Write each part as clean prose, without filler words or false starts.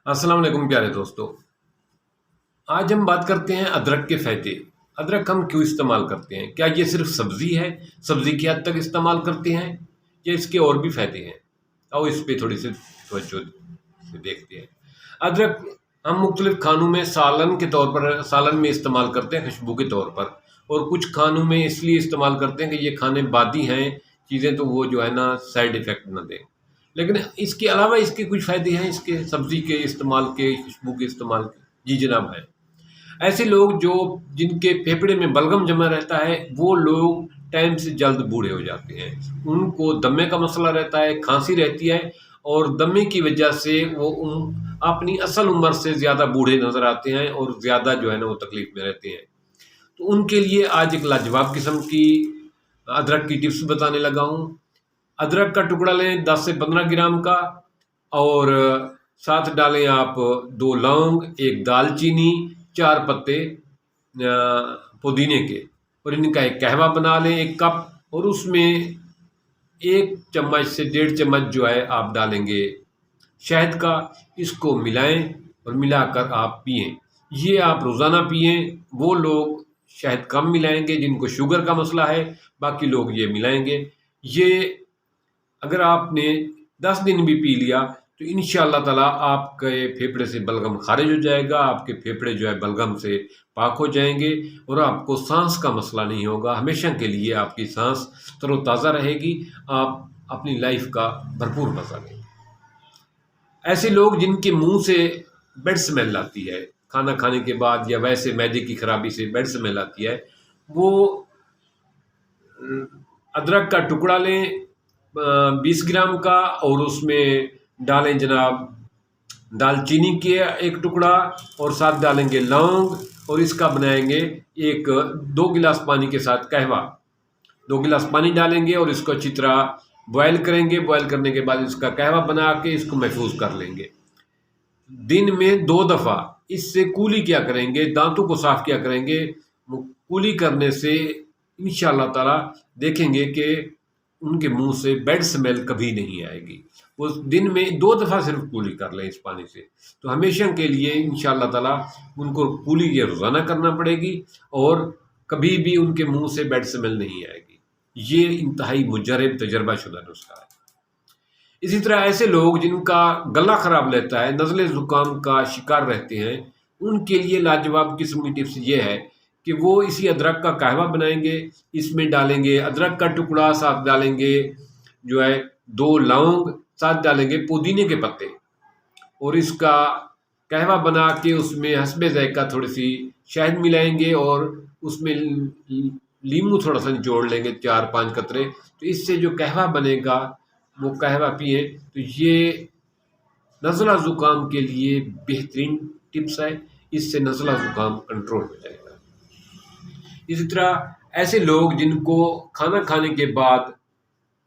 अस्सलाम वालेकुम प्यारे दोस्तों। आज हम बात करते हैं अदरक के फ़ायदे। अदरक हम क्यों इस्तेमाल करते हैं? क्या ये सिर्फ सब्ज़ी है, सब्ज़ी की हद तक इस्तेमाल करते हैं या इसके और भी फ़ायदे हैं? आओ इस पे थोड़ी सी तवज्जो से देखते हैं। अदरक हम मुख्तलिफ़ खानों में सालन के तौर पर सालन में इस्तेमाल करते हैं खुशबू के तौर पर, और कुछ खानों में इसलिए इस्तेमाल करते हैं कि ये खाने बादी हैं चीज़ें, तो वो जो है ना साइड इफ़ेक्ट ना दें। लेकिन इसके अलावा इसके कुछ फ़ायदे हैं, इसके सब्ज़ी के इस्तेमाल के, खुशबू के इस्तेमाल के। जी जनाब हैं। ऐसे लोग जो जिनके फेफड़े में बलगम जमा रहता है, वो लोग टाइम से जल्द बूढ़े हो जाते हैं। उनको दमे का मसला रहता है, खांसी रहती है, और दमे की वजह से वो अपनी असल उम्र से ज़्यादा बूढ़े नज़र आते हैं और ज़्यादा जो है ना वो तकलीफ़ में रहते हैं। तो उनके लिए आज एक लाजवाब किस्म की अदरक की टिप्स बताने लगा हूँ। अदरक का टुकड़ा लें 10 से 15 ग्राम का, और साथ डालें आप 2 लौंग, 1 दालचीनी, 4 पत्ते पुदीने के, और इनका एक कहवा बना लें 1 कप, और उसमें 1 चम्मच से 1.5 चम्मच जो है आप डालेंगे शहद का। इसको मिलाएं और मिलाकर आप पिएं। ये आप रोज़ाना पिएं। वो लोग शहद कम मिलाएंगे जिनको शुगर का मसला है, बाकी लोग ये मिलाएंगे। ये अगर आपने 10 दिन भी पी लिया तो इंशाअल्लाह ताला आपके फेफड़े से बलगम खारिज हो जाएगा, आपके फेफड़े जो है बलगम से पाक हो जाएंगे, और आपको सांस का मसला नहीं होगा। हमेशा के लिए आपकी सांस तरोताज़ा रहेगी, आप अपनी लाइफ का भरपूर मज़ा लेंगे। ऐसे लोग जिनके मुंह से बैड स्मेल आती है, खाना खाने के बाद या वैसे मैदे की खराबी से बैड स्मेल आती है, वो अदरक का टुकड़ा लें 20 ग्राम का, और उसमें डालें जनाब दालचीनी के 1 टुकड़ा, और साथ डालेंगे लौंग, और इसका बनाएंगे एक 2 गिलास पानी के साथ कहवा। 2 गिलास पानी डालेंगे और इसको अच्छी तरह बॉयल करेंगे। बॉयल करने के बाद इसका कहवा बना के इसको महफूज कर लेंगे। दिन में 2 दफ़ा इससे कुली किया करेंगे, दांतों को साफ किया करेंगे। कुली करने से इंशाअल्लाह ताला देखेंगे कि उनके मुंह से बैड स्मेल कभी नहीं आएगी। वो दिन में 2 दफ़ा सिर्फ कुली कर लें इस पानी से, तो हमेशा के लिए इंशाअल्लाह ताला उनको कुली ये रोज़ाना करना पड़ेगी, और कभी भी उनके मुंह से बैड स्मेल नहीं आएगी। ये इंतहाई मुजरब तजर्बाशुदा नुस्खा है। इसी तरह ऐसे लोग जिनका गला ख़राब रहता है, नज़ले ज़ुकाम का शिकार रहते हैं, उनके लिए लाजवाब किस्म की टिप्स ये है कि वो इसी अदरक का कहवा बनाएंगे। इसमें डालेंगे अदरक का टुकड़ा, साथ डालेंगे जो है 2 लौंग, साथ डालेंगे पुदीने के पत्ते, और इसका कहवा बना के उसमें हस्बे ज़ायक़ा थोड़ी सी शहद मिलाएंगे, और उसमें लीमू थोड़ा सा निचोड़ लेंगे 4-5 कतरे। तो इससे जो कहवा बनेगा वो कहवा पिए, तो ये नज़ला ज़ुकाम के लिए बेहतरीन टिप्स है। इससे नज़ला ज़ुकाम कंट्रोल हो जाएगा। इसी तरह ऐसे लोग जिनको खाना खाने के बाद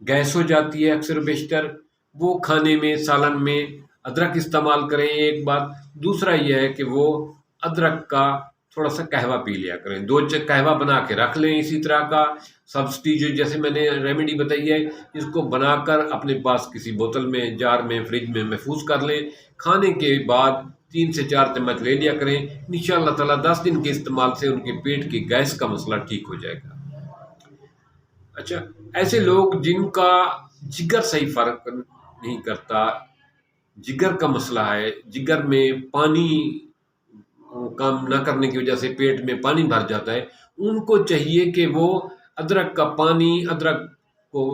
गैस हो जाती है अक्सर बेशतर, वो खाने में, सालन में अदरक इस्तेमाल करें एक बात। दूसरा ये है कि वो अदरक का थोड़ा सा कहवा पी लिया करें। 2 कहवा बना के रख लें इसी तरह का सब्स्टिट्यूट, जैसे मैंने रेमेडी बताई है, इसको बनाकर अपने पास किसी बोतल में, जार में, फ्रिज में महफूज कर लें। खाने के बाद 3 से 4 चम्मच ले लिया करें। इंशाअल्लाह ताला 10 दिन के इस्तेमाल से उनके पेट की गैस का मसला ठीक हो जाएगा। अच्छा, ऐसे लोग जिनका जिगर सही फ़र्क नहीं करता, जिगर का मसला है, जिगर में पानी काम ना करने की वजह से पेट में पानी भर जाता है, उनको चाहिए कि वो अदरक का पानी, अदरक को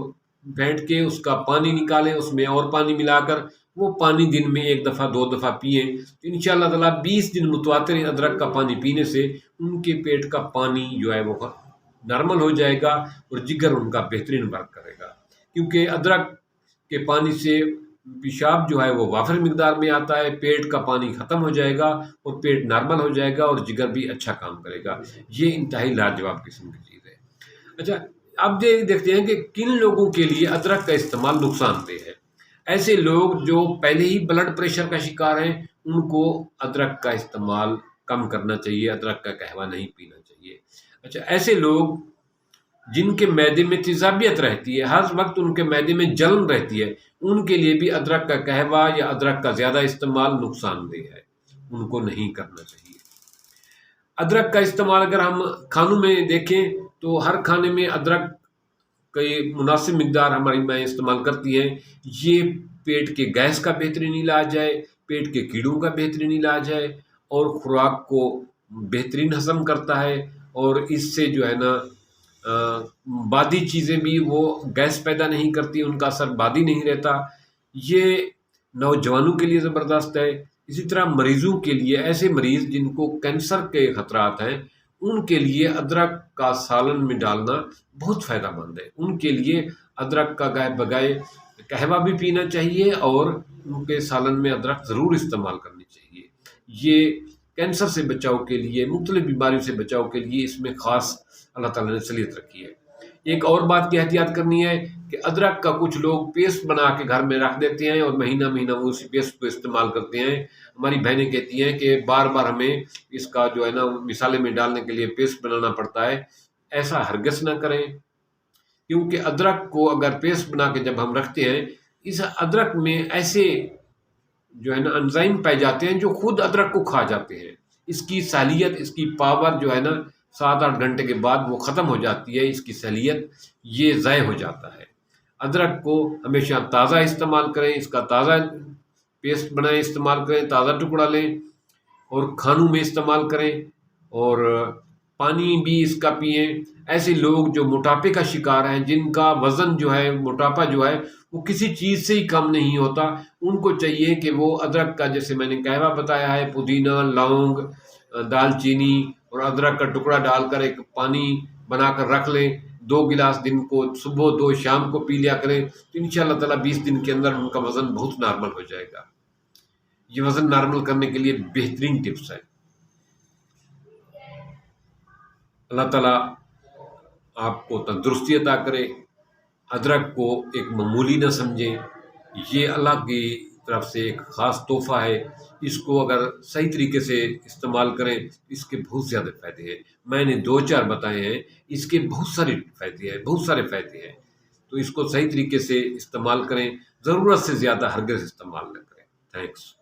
फेंट के उसका पानी निकालें, उसमें और पानी मिलाकर वो पानी दिन में 1 दफ़ा 2 दफ़ा पिएँ। तो इंशाअल्लाह ताला 20 दिन मुतवातिर अदरक का पानी पीने से उनके पेट का पानी जो है वो नॉर्मल हो जाएगा, और जिगर उनका बेहतरीन वर्क करेगा। क्योंकि अदरक के पानी से पेशाब जो है वो वाफिर मिकदार में आता है, पेट का पानी ख़त्म हो जाएगा और पेट नॉर्मल हो जाएगा, और जिगर भी अच्छा काम करेगा। ये इंतहाई लाजवाब किस्म की चीज़ है। अच्छा, अब ये देखते हैं कि किन लोगों के लिए अदरक का इस्तेमाल नुकसानदेह है। ऐसे लोग जो पहले ही ब्लड प्रेशर का शिकार हैं, उनको अदरक का इस्तेमाल कम करना चाहिए, अदरक का कहवा नहीं पीना चाहिए। अच्छा, ऐसे लोग जिनके मैदे में तेज़ाबियत रहती है, हर वक्त उनके मैदे में जलन रहती है, ان کے لیے بھی ادرک کا قہوہ یا ادرک کا زیادہ استعمال نقصان دہ ہے، ان کو نہیں کرنا چاہیے۔ ادرک کا استعمال اگر ہم کھانوں میں دیکھیں تو ہر کھانے میں ادرک کی مناسب مقدار ہماری مائیں استعمال کرتی ہیں۔ یہ پیٹ کے گیس کا بہترین علاج ہے، پیٹ کے کیڑوں کا بہترین علاج ہے، اور خوراک کو بہترین ہضم کرتا ہے، اور اس سے جو ہے نا بادی چیزیں بھی وہ گیس پیدا نہیں کرتی، ان کا اثر بادی نہیں رہتا۔ یہ نوجوانوں کے لیے زبردست ہے۔ اسی طرح مریضوں کے لیے، ایسے مریض جن کو کینسر کے خطرات ہیں، ان کے لیے ادرک کا سالن میں ڈالنا بہت فائدہ مند ہے۔ ان کے لیے ادرک کا گائے بگائے قہوہ بھی پینا چاہیے، اور ان کے سالن میں ادرک ضرور استعمال کرنی چاہیے۔ یہ کینسر سے بچاؤ کے لیے، مختلف بیماریوں سے بچاؤ کے لیے اس میں خاص اللہ تعالیٰ نے صلاحیت رکھی ہے۔ ایک اور بات کی احتیاط کرنی ہے کہ ادرک کا کچھ لوگ پیسٹ بنا کے گھر میں رکھ دیتے ہیں، اور مہینہ مہینہ وہ اسی پیسٹ کو استعمال کرتے ہیں۔ ہماری بہنیں کہتی ہیں کہ بار بار ہمیں اس کا جو ہے نا مثالے میں ڈالنے کے لیے پیسٹ بنانا پڑتا ہے۔ ایسا ہرگز نہ کریں، کیونکہ ادرک کو اگر پیسٹ بنا کے جب ہم رکھتے ہیں، اس ادرک میں ایسے جو ہے نا انزائم پائے جاتے ہیں جو خود ادرک کو کھا جاتے ہیں۔ اس کی صلاحیت، اس کی پاور جو ہے نا 7-8 گھنٹے کے بعد وہ ختم ہو جاتی ہے، اس کی صلاحیت یہ ضائع ہو جاتا ہے۔ ادرک کو ہمیشہ تازہ استعمال کریں، اس کا تازہ پیسٹ بنائیں، استعمال کریں، تازہ ٹکڑا لیں اور کھانوں میں استعمال کریں، اور پانی بھی اس کا پئیں۔ ایسے لوگ جو موٹاپے کا شکار ہیں، جن کا وزن جو ہے، موٹاپا جو ہے وہ کسی چیز سے ہی کم نہیں ہوتا، ان کو چاہیے کہ وہ ادرک کا، جیسے میں نے قہوہ بتایا ہے، پودینہ، لونگ، دال چینی اور ادرک کا ٹکڑا ڈال کر ایک پانی بنا کر رکھ لیں۔ 2 گلاس دن کو صبح 2 شام کو پی لیا کریں، تو انشاءاللہ تعالیٰ 20 دن کے اندر ان کا وزن بہت نارمل ہو جائے گا۔ یہ وزن نارمل کرنے کے لیے بہترین ٹپس ہے۔ اللہ تعالیٰ آپ کو تندرستی عطا کرے۔ ادرک کو ایک معمولی نہ سمجھیں، یہ اللہ کی طرف سے ایک خاص تحفہ ہے۔ اس کو اگر صحیح طریقے سے استعمال کریں، اس کے بہت زیادہ فائدے ہیں۔ میں نے 2-4 بتائے ہیں، اس کے بہت سارے فائدے ہیں، تو اس کو صحیح طریقے سے استعمال کریں، ضرورت سے زیادہ ہرگز استعمال نہ کریں۔ تھینکس۔